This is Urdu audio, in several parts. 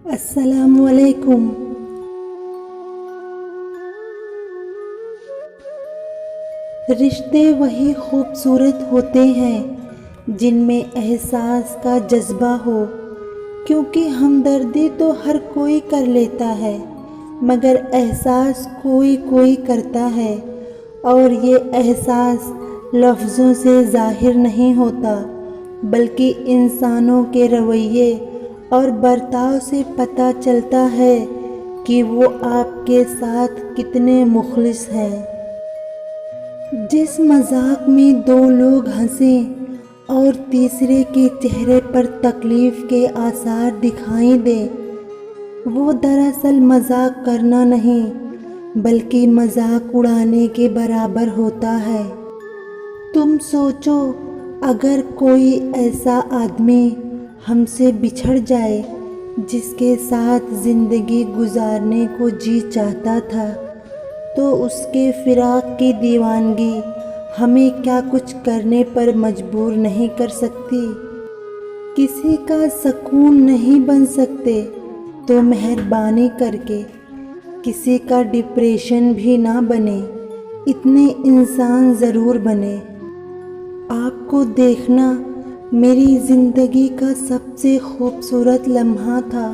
السلام علیکم۔ رشتے وہی خوبصورت ہوتے ہیں جن میں احساس کا جذبہ ہو، کیونکہ ہمدردی تو ہر کوئی کر لیتا ہے مگر احساس کوئی کوئی کرتا ہے، اور یہ احساس لفظوں سے ظاہر نہیں ہوتا بلکہ انسانوں کے رویے اور برتاؤ سے پتہ چلتا ہے کہ وہ آپ کے ساتھ کتنے مخلص ہیں۔ جس مذاق میں دو لوگ ہنسیں اور تیسرے کے چہرے پر تکلیف کے آثار دکھائی دیں، وہ دراصل مذاق کرنا نہیں بلکہ مذاق اڑانے کے برابر ہوتا ہے۔ تم سوچو، اگر کوئی ایسا آدمی ہم سے بچھڑ جائے جس کے ساتھ زندگی گزارنے کو جی چاہتا تھا، تو اس کے فراق کی دیوانگی ہمیں کیا کچھ کرنے پر مجبور نہیں کر سکتی؟ کسی کا سکون نہیں بن سکتے تو مہربانی کر کے کسی کا ڈپریشن بھی نہ بنے، اتنے انسان ضرور بنے۔ آپ کو دیکھنا میری زندگی کا سب سے خوبصورت لمحہ تھا،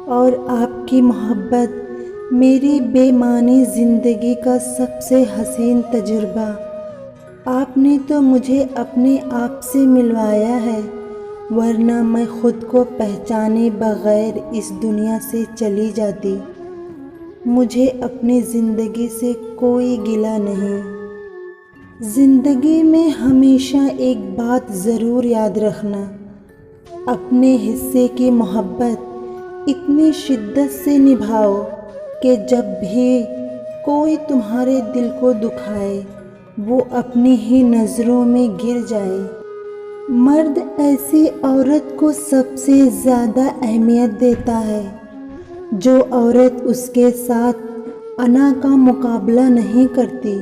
اور آپ کی محبت میری بے معنی زندگی کا سب سے حسین تجربہ۔ آپ نے تو مجھے اپنے آپ سے ملوایا ہے، ورنہ میں خود کو پہچانے بغیر اس دنیا سے چلی جاتی۔ مجھے اپنی زندگی سے کوئی گلہ نہیں۔ زندگی میں ہمیشہ ایک بات ضرور یاد رکھنا، اپنے حصے کی محبت اتنی شدت سے نبھاؤ کہ جب بھی کوئی تمہارے دل کو دکھائے وہ اپنی ہی نظروں میں گر جائے۔ مرد ایسی عورت کو سب سے زیادہ اہمیت دیتا ہے جو عورت اس کے ساتھ انا کا مقابلہ نہیں کرتی،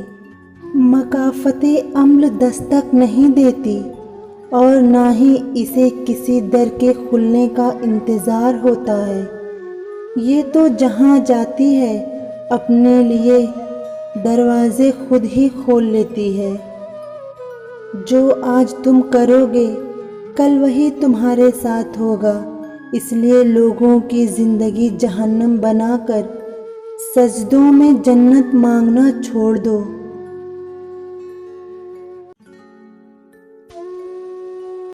مکافات عمل دستک نہیں دیتی، اور نہ ہی اسے کسی در کے کھلنے کا انتظار ہوتا ہے۔ یہ تو جہاں جاتی ہے اپنے لیے دروازے خود ہی کھول لیتی ہے۔ جو آج تم کرو گے کل وہی تمہارے ساتھ ہوگا، اس لیے لوگوں کی زندگی جہنم بنا کر سجدوں میں جنت مانگنا چھوڑ دو۔